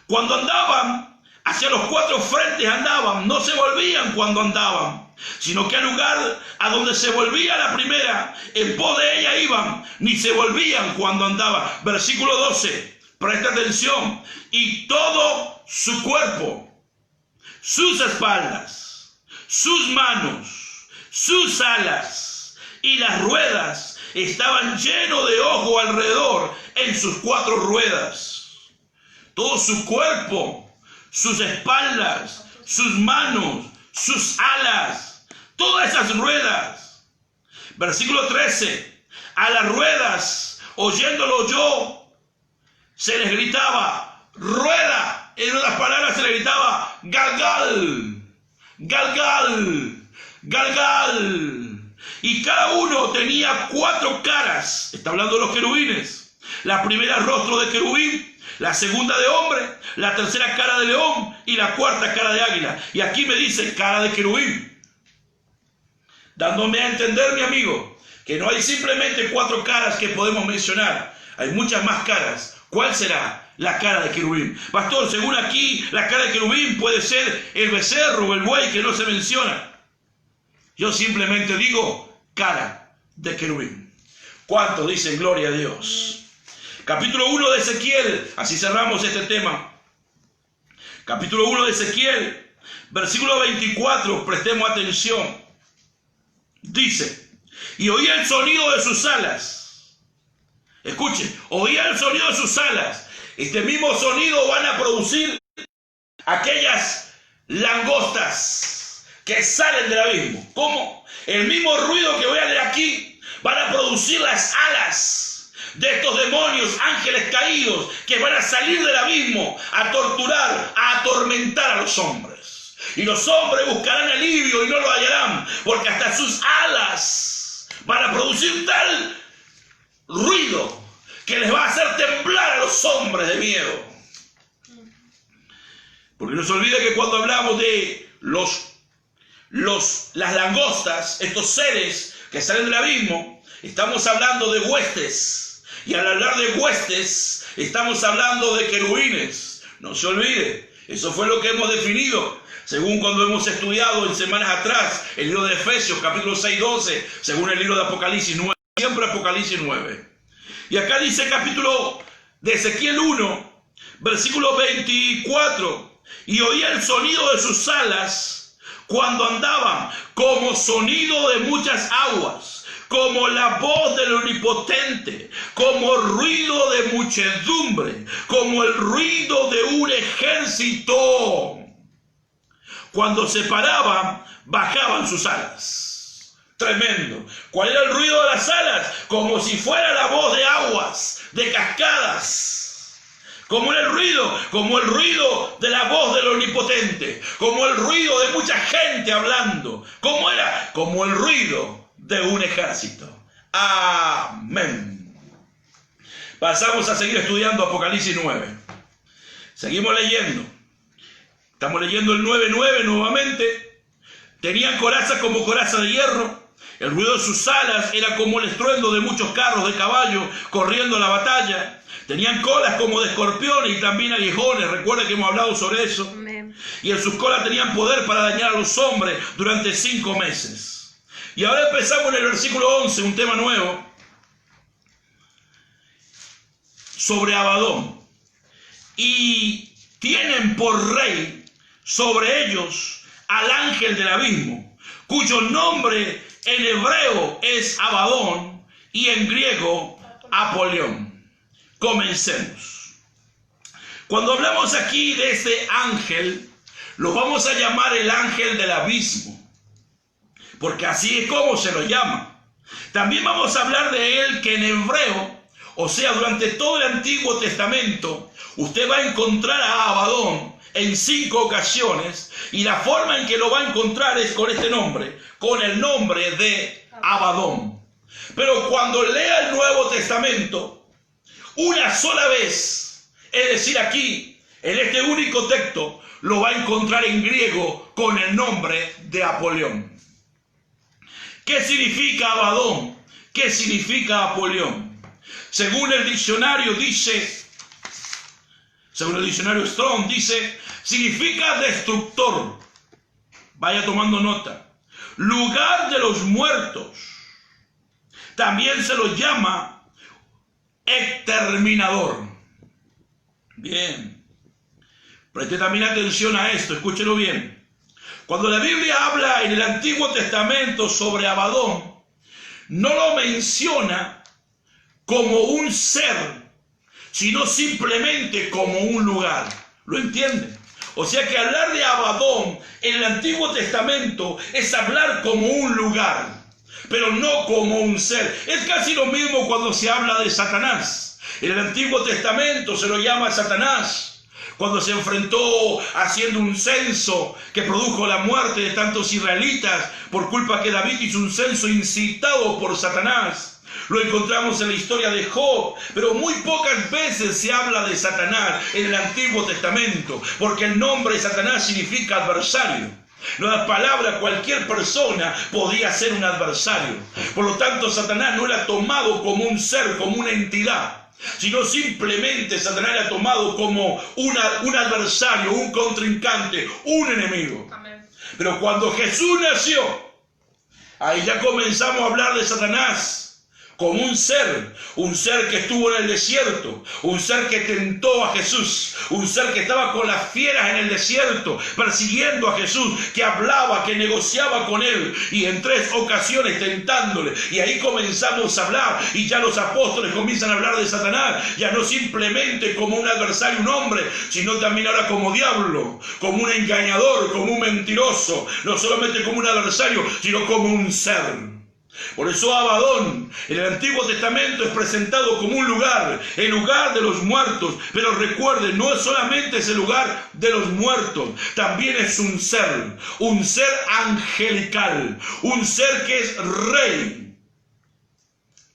Cuando andaban, hacia los 4 frentes andaban, no se volvían cuando andaban, sino que al lugar a donde se volvía la primera, en pos de ella iban, ni se volvían cuando andaban. Versículo 12, presta atención. Y todo su cuerpo, sus espaldas, sus manos, sus alas y las ruedas estaban llenos de ojo alrededor en sus 4 ruedas. Todo su cuerpo, sus espaldas, sus manos, sus alas, todas esas ruedas. Versículo 13. A las ruedas, oyéndolo yo, se les gritaba rueda. En otras palabras se les gritaba galgal, galgal, galgal. Y cada uno tenía 4 caras. Está hablando de los querubines. La primera rostro de querubín, la segunda de hombre, la tercera cara de león y la cuarta cara de águila. Y aquí me dice cara de querubín, dándome a entender, mi amigo, que no hay simplemente 4 caras que podemos mencionar, hay muchas más caras. ¿Cuál será la cara de querubín? Pastor, según aquí, la cara de querubín puede ser el becerro o el buey que no se menciona. Yo simplemente digo cara de querubín. ¿Cuántos dicen gloria a Dios? Capítulo 1 de Ezequiel, así cerramos este tema. Capítulo 1 de Ezequiel, versículo 24, prestemos atención. Dice, y oía el sonido de sus alas. Escuchen, oía el sonido de sus alas. Este mismo sonido van a producir aquellas langostas que salen del abismo. ¿Cómo? El mismo ruido que voy a leer aquí van a producir las alas de estos demonios, ángeles caídos, que van a salir del abismo a torturar, a atormentar a los hombres. Y los hombres buscarán alivio y no lo hallarán, porque hasta sus alas van a producir tal ruido que les va a hacer temblar a los hombres de miedo. Porque no se olvide que cuando hablamos de las langostas, estos seres que salen del abismo, estamos hablando de huestes. Y al hablar de huestes, estamos hablando de querubines. No se olvide, eso fue lo que hemos definido, según cuando hemos estudiado en semanas atrás el libro de Efesios, capítulo 6, 12, según el libro de Apocalipsis 9, siempre Apocalipsis 9. Y acá dice capítulo de Ezequiel 1, versículo 24, y oía el sonido de sus alas cuando andaban, como sonido de muchas aguas, como la voz del Omnipotente, como ruido de muchedumbre, como el ruido de un ejército. Cuando se paraban, bajaban sus alas. Tremendo. ¿Cuál era el ruido de las alas? Como si fuera la voz de aguas, de cascadas. ¿Cómo era el ruido? Como el ruido de la voz del Omnipotente, como el ruido de mucha gente hablando. ¿Cómo era? Como el ruido de un ejército. Amén. Pasamos a seguir estudiando Apocalipsis 9. Seguimos leyendo. Estamos leyendo el 9:9 nuevamente. Tenían corazas como coraza de hierro. El ruido de sus alas era como el estruendo de muchos carros de caballo corriendo a la batalla. Tenían colas como de escorpiones y también aguijones. Recuerda que hemos hablado sobre eso. Amén. Y en sus colas tenían poder para dañar a los hombres durante 5 meses. Y ahora empezamos en el versículo 11, un tema nuevo. Sobre Abadón. Y tienen por rey sobre ellos al ángel del abismo, cuyo nombre en hebreo es Abadón y en griego Apolión. Comencemos. Cuando hablamos aquí de este ángel, lo vamos a llamar el ángel del abismo, porque así es como se lo llama. También vamos a hablar de él que en hebreo, o sea, durante todo el Antiguo Testamento, usted va a encontrar a Abadón en 5 ocasiones, y la forma en que lo va a encontrar es con este nombre, con el nombre de Abadón. Pero cuando lea el Nuevo Testamento, una sola vez, es decir, aquí, en este único texto, lo va a encontrar en griego con el nombre de Apolión. ¿Qué significa Abadón? ¿Qué significa Apolión? Según el diccionario dice, según el diccionario Strong dice, significa destructor. Vaya tomando nota. Lugar de los muertos. También se lo llama exterminador. Bien. Preste también atención a esto, escúchelo bien. Cuando la Biblia habla en el Antiguo Testamento sobre Abadón, no lo menciona como un ser, sino simplemente como un lugar. ¿Lo entienden? O sea que hablar de Abadón en el Antiguo Testamento es hablar como un lugar, pero no como un ser. Es casi lo mismo cuando se habla de Satanás. En el Antiguo Testamento se lo llama Satanás, cuando se enfrentó haciendo un censo que produjo la muerte de tantos israelitas por culpa que David hizo un censo incitado por Satanás. lo encontramos en la historia de Job, pero muy pocas veces se habla de Satanás en el Antiguo Testamento, porque el nombre de Satanás significa adversario. La palabra cualquier persona podía ser un adversario. Por lo tanto, Satanás no era tomado como un ser, como una entidad, sino simplemente Satanás era tomado como un adversario, un contrincante, un enemigo. Amén. Pero cuando Jesús nació, ahí ya comenzamos a hablar de Satanás como un ser que estuvo en el desierto, un ser que tentó a Jesús, un ser que estaba con las fieras en el desierto, persiguiendo a Jesús, que hablaba, que negociaba con él, y en 3 ocasiones tentándole. Y ahí comenzamos a hablar, y ya los apóstoles comienzan a hablar de Satanás, ya no simplemente como un adversario, un hombre, sino también ahora como diablo, como un engañador, como un mentiroso, no solamente como un adversario, sino como un ser. Por eso Abadón en el Antiguo Testamento es presentado como un lugar, el lugar de los muertos. Pero recuerden, no es solamente ese lugar de los muertos, también es un ser angelical, un ser que es rey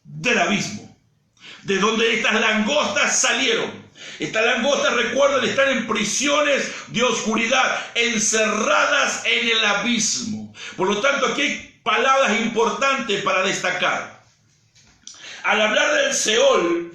del abismo, de donde estas langostas salieron. Estas langostas, recuerden, están en prisiones de oscuridad, encerradas en el abismo. Por lo tanto, aquí hay palabras importantes para destacar. Al hablar del Seol,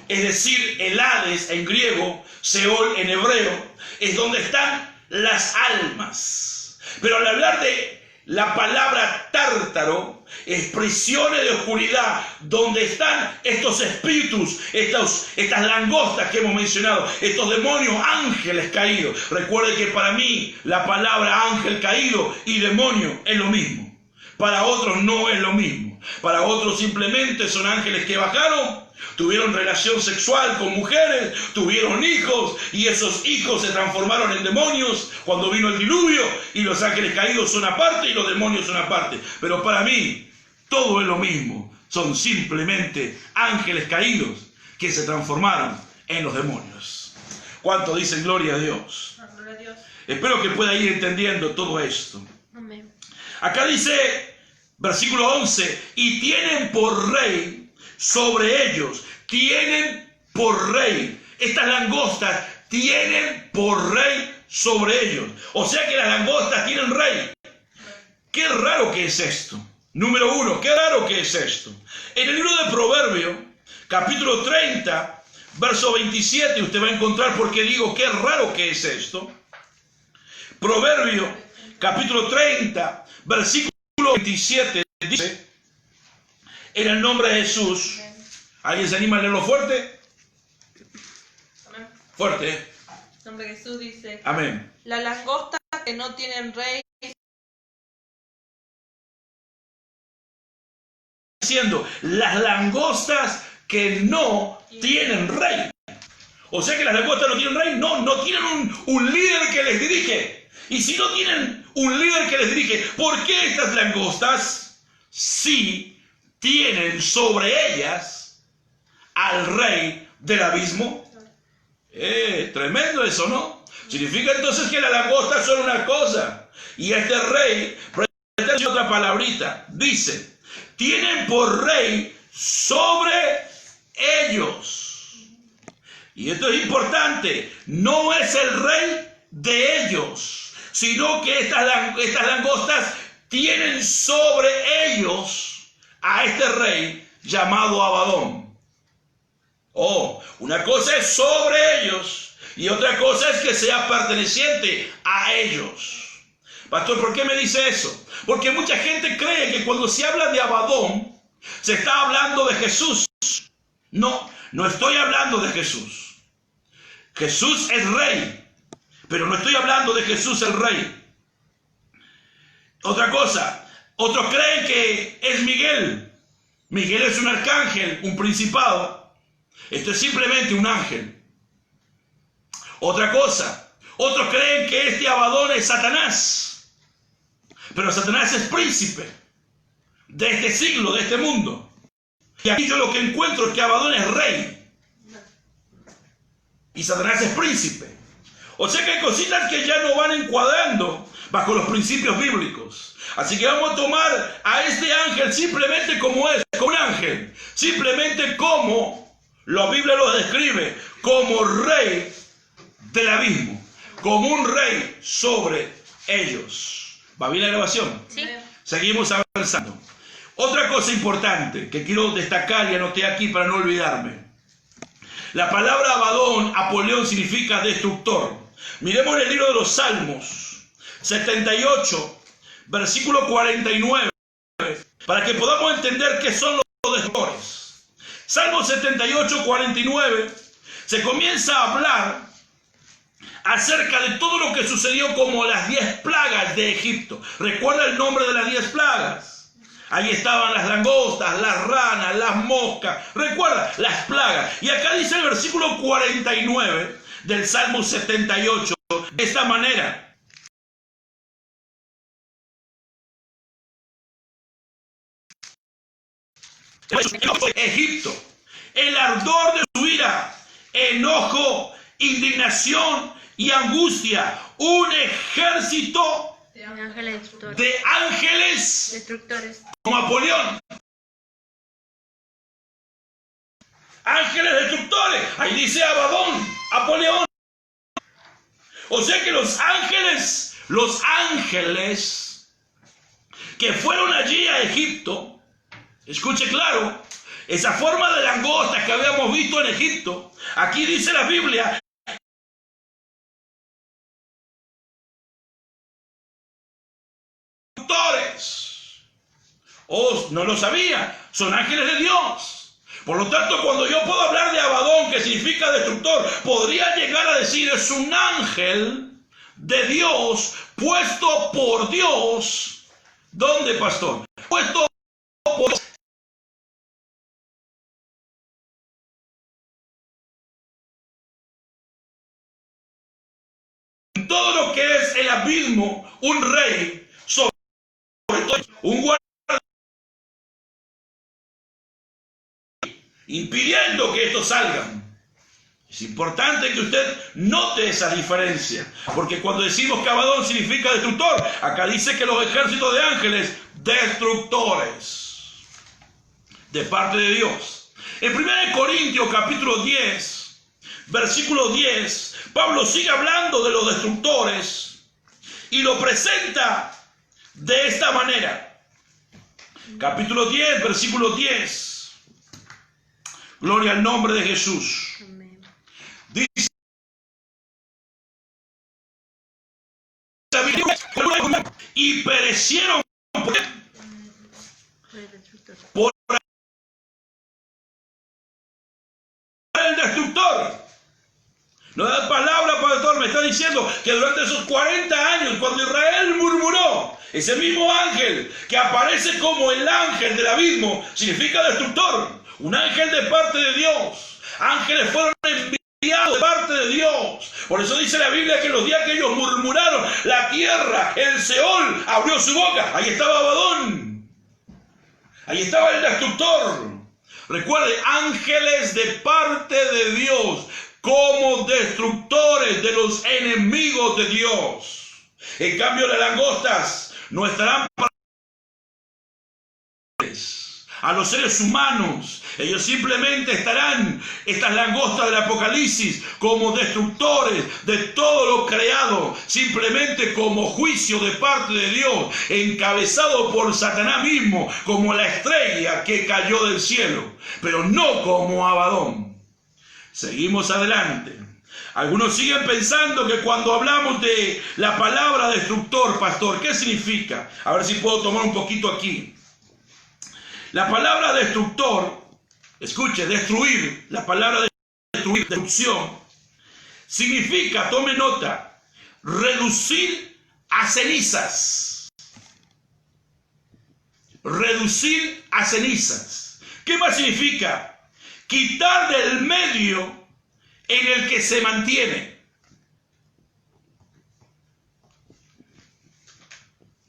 es decir, el Hades en griego, Seol en hebreo, es donde están las almas. Pero al hablar de la palabra tártaro, es prisiones de oscuridad, donde están estos espíritus, estas langostas que hemos mencionado, estos demonios, ángeles caídos. Recuerde que para mí la palabra ángel caído y demonio es lo mismo. Para otros no es lo mismo. Para otros simplemente son ángeles que bajaron, tuvieron relación sexual con mujeres, tuvieron hijos, y esos hijos se transformaron en demonios cuando vino el diluvio, y los ángeles caídos son aparte y los demonios son aparte. Pero para mí todo es lo mismo. Son simplemente ángeles caídos que se transformaron en los demonios. ¿Cuánto dicen gloria a Dios? Gloria a Dios. Espero que pueda ir entendiendo todo esto. Amén. Acá dice, versículo 11, y tienen por rey sobre ellos, tienen por rey. Estas langostas tienen por rey sobre ellos. O sea que las langostas tienen rey. Qué raro que es esto. Número 1, qué raro que es esto. En el libro de Proverbios, capítulo 30, verso 27, usted va a encontrar por qué digo qué raro que es esto. Proverbios, capítulo 30, versículo 27, dice, en el nombre de Jesús. ¿Alguien se anima a leerlo fuerte?
Amén.
Fuerte.
En nombre de Jesús dice,
amén.
Las langostas que no tienen rey.
Diciendo, las langostas que no tienen rey. O sea que las langostas no tienen rey. No tienen un líder que les dirige. Y si no tienen un líder que les dirige, ¿por qué estas langostas sí tienen sobre ellas al rey del abismo? Tremendo eso, ¿no? Significa entonces que las langostas son una cosa. Y este rey, presta otra palabrita, dice, tienen por rey sobre ellos. Y esto es importante, no es el rey de ellos, sino que estas langostas tienen sobre ellos a este rey llamado Abadón. Una cosa es sobre ellos y otra cosa es que sea perteneciente a ellos. Pastor, ¿por qué me dice eso? Porque mucha gente cree que cuando se habla de Abadón, se está hablando de Jesús. No estoy hablando de Jesús. Jesús es rey, pero no estoy hablando de Jesús el rey. Otra cosa, otros creen que es Miguel. Miguel es un arcángel, un principado. Esto es simplemente un ángel. Otra cosa, otros creen que este Abadón es Satanás. Pero Satanás es príncipe de este siglo, de este mundo. Y aquí yo lo que encuentro es que Abadón es rey. Y Satanás es príncipe. O sea que hay cositas que ya no van encuadrando. bajo los principios bíblicos. Así que vamos a tomar a este ángel simplemente como es, como un ángel, simplemente como la Biblia lo describe, como rey del abismo, como un rey sobre ellos. ¿Va bien la grabación?
Sí.
Seguimos avanzando. Otra cosa importante que quiero destacar y anoté aquí para no olvidarme. La palabra Abadón, Apolión, significa destructor. Miremos en el libro de los Salmos 78, versículo 49, para que podamos entender qué son los destructores. Salmo 78, 49, se comienza a hablar acerca de todo lo que sucedió como las 10 plagas de Egipto. ¿Recuerda el nombre de las 10 plagas? Ahí estaban las langostas, las ranas, las moscas. Recuerda, las plagas. Y acá dice el versículo 49 del Salmo 78 de esta manera. Egipto, el ardor de su ira, enojo, indignación y angustia, un ejército de ángeles
destructores.
como Apolión. Ángeles destructores. Ahí dice Abadón, Apolión. O sea que los ángeles que fueron allí a Egipto, escuche claro, esa forma de langosta que habíamos visto en Egipto, aquí dice la Biblia, no lo sabía, son ángeles de Dios. Por lo tanto, cuando yo puedo hablar de Abadón, que significa destructor, podría llegar a decir es un ángel de Dios, puesto por Dios. ¿Dónde, pastor? Puesto por todo lo que es el abismo, un rey sobre todo, un guardia, impidiendo que estos salgan. Es importante que usted note esa diferencia, porque cuando decimos que Abadón significa destructor, acá dice que los ejércitos de ángeles, destructores, de parte de Dios. En 1 Corintios capítulo 10, versículo 10, Pablo sigue hablando de los destructores y lo presenta de esta manera. Capítulo 10, versículo 10. Gloria al nombre de Jesús.
Amén.
Dice, y perecieron por el destructor. No da palabra, pastor, me está diciendo que durante esos 40 años, cuando Israel murmuró, ese mismo ángel que aparece como el ángel del abismo, significa destructor. Un ángel de parte de Dios. Ángeles fueron enviados de parte de Dios. Por eso dice la Biblia que los días que ellos murmuraron, la tierra, el Seol, abrió su boca. Ahí estaba Abadón. Ahí estaba el destructor. Recuerde, ángeles de parte de Dios, como destructores de los enemigos de Dios. En cambio, las langostas no estarán para a los seres humanos. Ellos simplemente estarán, estas langostas del Apocalipsis, como destructores de todo lo creado, simplemente como juicio de parte de Dios, encabezado por Satanás mismo, como la estrella que cayó del cielo, pero no como Abadón. Seguimos adelante. Algunos siguen pensando que cuando hablamos de la palabra destructor, pastor, ¿qué significa? A ver si puedo tomar un poquito aquí. La palabra destructor, escuche, destruir, la palabra destruir, destrucción, significa, tome nota, reducir a cenizas. Reducir a cenizas. ¿Qué más significa? Quitar del medio en el que se mantiene.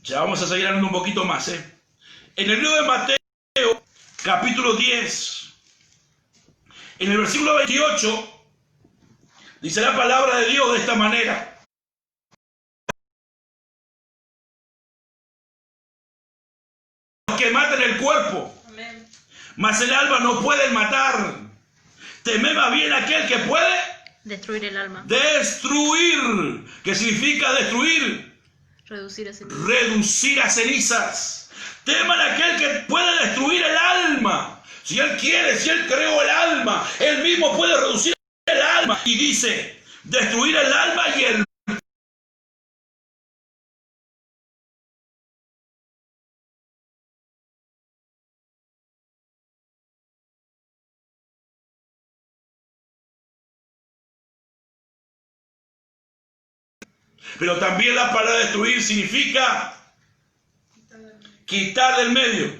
Ya vamos a seguir hablando un poquito más, En el libro de Mateo, capítulo 10, en el versículo 28, dice la palabra de Dios de esta manera. mas el alma no pueden matar. Temed más bien aquel que puede
Destruir el alma.
destruir. ¿Qué significa destruir?
Reducir a cenizas.
Reducir a cenizas. Teman a aquel que puede destruir el alma. Si él quiere, si él creó el alma, él mismo puede reducir el alma. Y dice, destruir el alma y el Pero también la palabra destruir significa quitar del medio.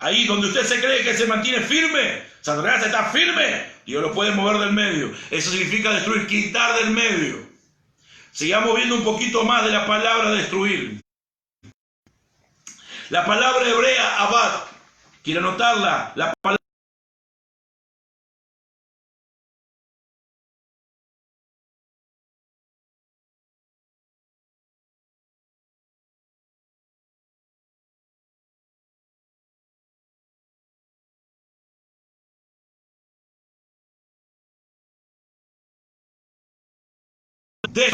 Ahí donde usted se cree que se mantiene firme, Satanás está firme, Dios lo puede mover del medio. Eso significa destruir, quitar del medio. Sigamos viendo un poquito más de la palabra destruir. La palabra hebrea abad, quiero anotarla, la palabra de a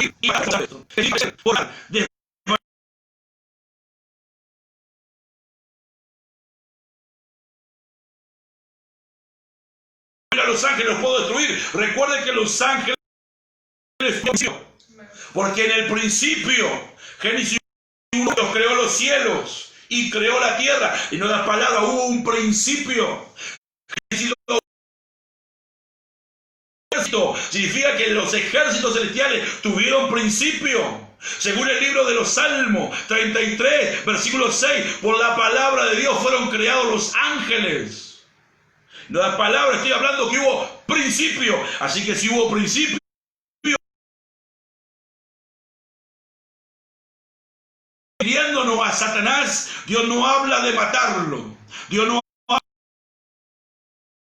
los ángeles los puedo destruir. Recuerden que los ángeles, porque en el principio Génesis 1 creó los cielos y creó la tierra, y no da palabra, hubo un principio. Génesis 2 significa que los ejércitos celestiales tuvieron principio. Según el libro de los Salmos 33, versículo 6, por la palabra de Dios fueron creados los ángeles. No da palabra, estoy hablando que hubo principio. Así que si hubo principio, hiriéndonos a Satanás, Dios no habla de matarlo. Dios no habla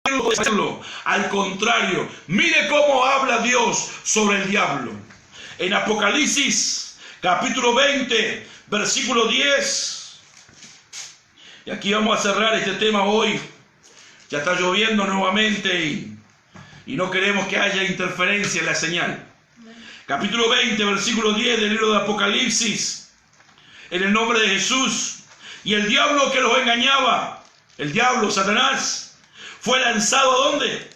de hacerlo. Al contrario, mire cómo habla Dios sobre el diablo. En Apocalipsis, capítulo 20, versículo 10. Y aquí vamos a cerrar este tema hoy. Ya está lloviendo nuevamente y no queremos que haya interferencia en la señal. Capítulo 20, versículo 10 del libro de Apocalipsis. En el nombre de Jesús. Y el diablo que los engañaba, el diablo, Satanás, fue lanzado ¿a dónde?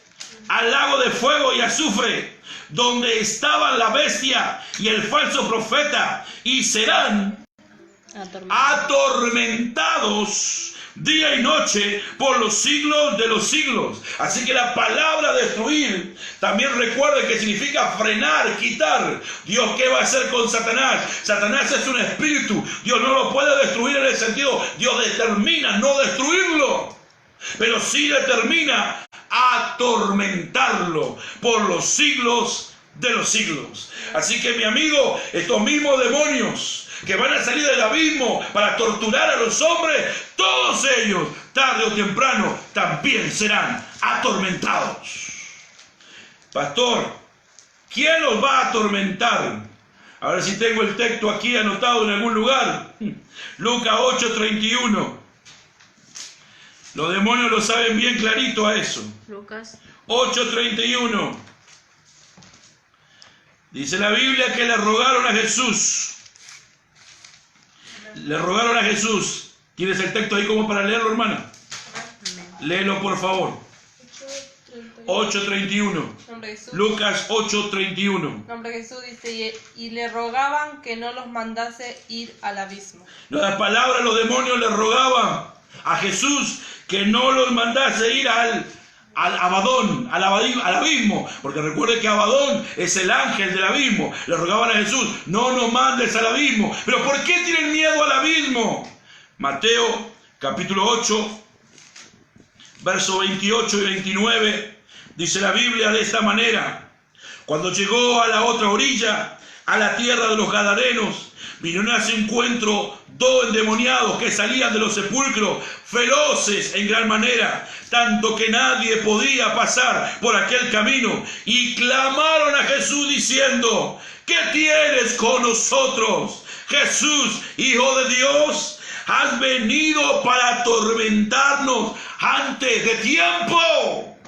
Al lago de fuego y azufre, donde estaban la bestia y el falso profeta, y serán atormentados día y noche por los siglos de los siglos. Así que la palabra destruir también recuerde que significa frenar, quitar. Dios, ¿qué va a hacer con Satanás? Satanás es un espíritu. Dios no lo puede destruir en el sentido, Dios determina no destruirlo, pero sí determina atormentarlo por los siglos de los siglos. Así que mi amigo, estos mismos demonios que van a salir del abismo para torturar a los hombres, todos ellos, tarde o temprano, también serán atormentados. Pastor, ¿quién los va a atormentar? A ver si tengo el texto aquí anotado en algún lugar. Lucas 8:31. Los demonios lo saben bien clarito a eso.
Lucas
8:31. Dice la Biblia que le rogaron a Jesús. Le rogaron a Jesús. ¿Tienes el texto ahí como para leerlo, hermana? Léelo, por favor. 8:31. Lucas 8:31.
Nombre de Jesús dice, y le rogaban que no los mandase ir al abismo.
La palabra, los demonios le rogaban a Jesús que no los mandase ir al Abadón, al abismo, porque recuerde que Abadón es el ángel del abismo. Le rogaban a Jesús, no nos mandes al abismo. Pero ¿por qué tienen miedo al abismo? Mateo capítulo 8, versos 28 y 29, dice la Biblia de esta manera: cuando llegó a la otra orilla, a la tierra de los Gadarenos, vinieron a su encuentro dos endemoniados que salían de los sepulcros, feroces en gran manera, tanto que nadie podía pasar por aquel camino, y clamaron a Jesús diciendo: ¿qué tienes con nosotros, Jesús, Hijo de Dios? Has venido para atormentarnos antes de tiempo.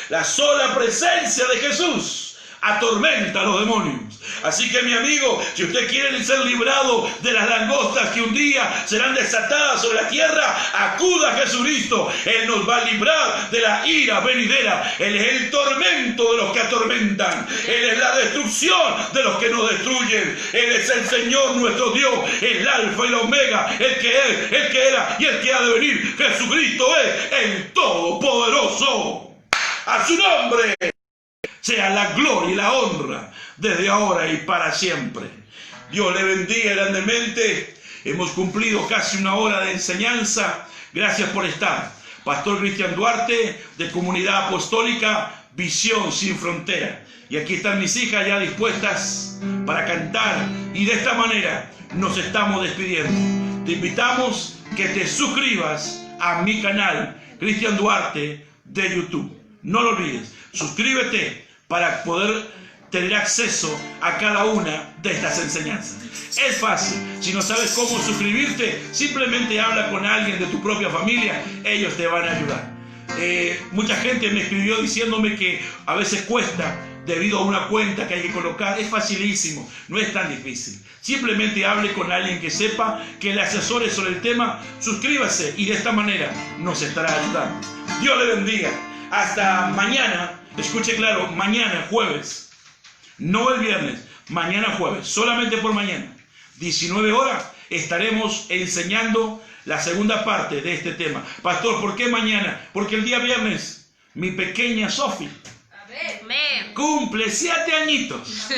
La sola presencia de Jesús atormenta a los demonios. Así que mi amigo, si usted quiere ser librado de las langostas que un día serán desatadas sobre la tierra, acuda a Jesucristo. Él nos va a librar de la ira venidera. Él es el tormento de los que atormentan. Él es la destrucción de los que nos destruyen. Él es el Señor nuestro Dios, el alfa y la omega, el que es, el que era y el que ha de venir. Jesucristo es el Todopoderoso. A su nombre sea la gloria y la honra desde ahora y para siempre. Dios le bendiga grandemente. Hemos cumplido casi una hora de enseñanza. Gracias por estar. Pastor Cristian Duarte, de Comunidad Apostólica Visión Sin Frontera. Y aquí están mis hijas ya dispuestas para cantar. Y de esta manera nos estamos despidiendo. Te invitamos que te suscribas a mi canal Cristian Duarte de YouTube. No lo olvides. Suscríbete para poder tener acceso a cada una de estas enseñanzas. Es fácil. Si no sabes cómo suscribirte, simplemente habla con alguien de tu propia familia. Ellos te van a ayudar. Mucha gente me escribió diciéndome que a veces cuesta debido a una cuenta que hay que colocar. Es facilísimo, no es tan difícil. Simplemente hable con alguien que sepa, que le asesore sobre el tema. Suscríbase y de esta manera nos estará ayudando. Dios le bendiga. Hasta mañana. Escuche claro, mañana jueves, no el viernes, mañana jueves, solamente por mañana, 19 horas, estaremos enseñando la segunda parte de este tema. Pastor, ¿por qué mañana? Porque el día viernes, mi pequeña Sofi cumple 7 añitos.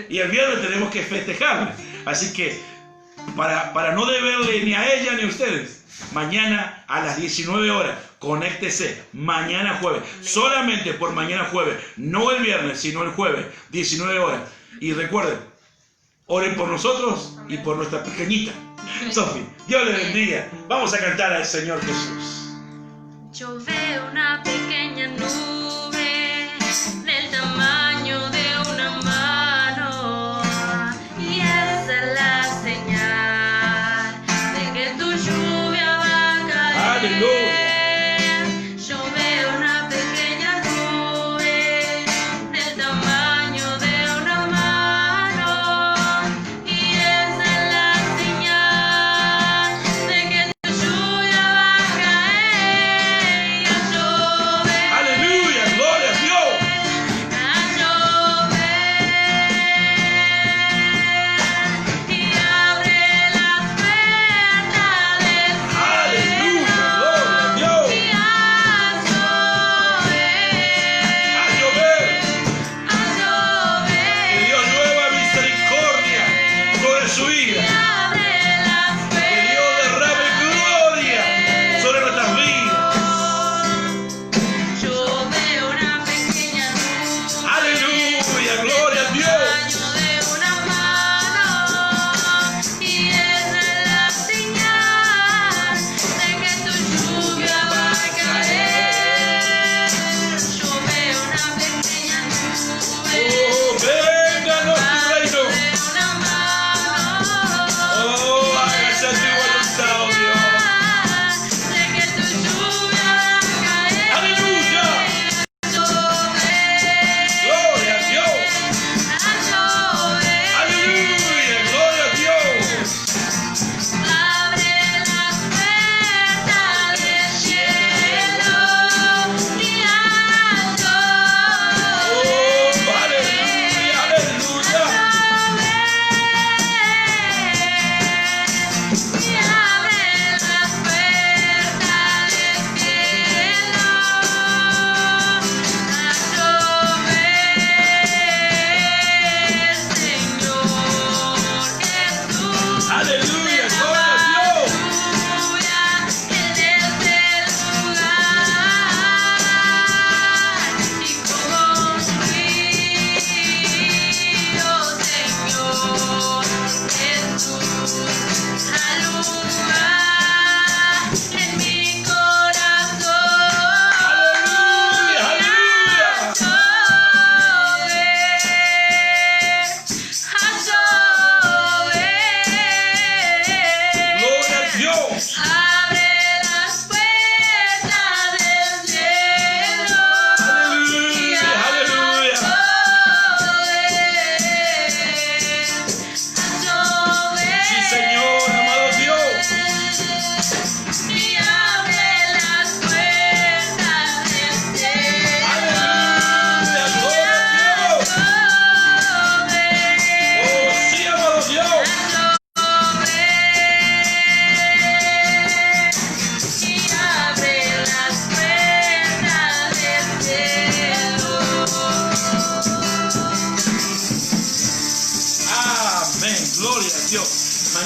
Y el viernes tenemos que festejarle. Así que, para no deberle ni a ella ni a ustedes, mañana a las 19 horas, conéctese, mañana jueves, solamente por mañana jueves, no el viernes, sino el jueves, 19 horas. Y recuerden, oren por nosotros y por nuestra pequeñita Sofi. Dios le bendiga. Vamos a cantar al Señor Jesús.
Yo veo una pequeña nube del tamaño de una mano, y esa es la señal de que tu lluvia va a caer.
Aleluya.
Yo veo una pequeña nube del tamaño de una mano, y esa es la señal de que tu lluvia va a caer. Y a llover.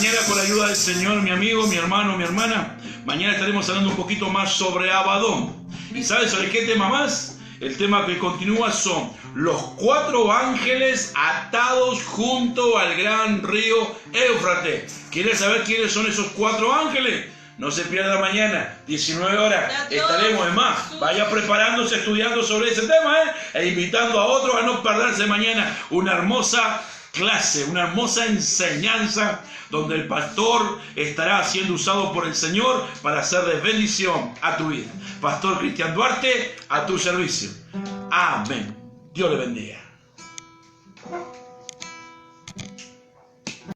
mañana, con la ayuda del Señor, mi amigo, mi hermano, mi hermana, mañana estaremos hablando un poquito más sobre Abadón. ¿Y sabes sobre qué tema más? El tema que continúa son los 4 ángeles atados junto al gran río Éufrates. ¿Quieres saber quiénes son esos 4 ángeles? No se pierda mañana, 19 horas, estaremos en más. Vaya preparándose, estudiando sobre ese tema, e invitando a otros a no perderse mañana una hermosa clase, una hermosa enseñanza, donde el pastor estará siendo usado por el Señor para hacer de bendición a tu vida. Pastor Cristian Duarte, a tu servicio. Amén. Dios le bendiga.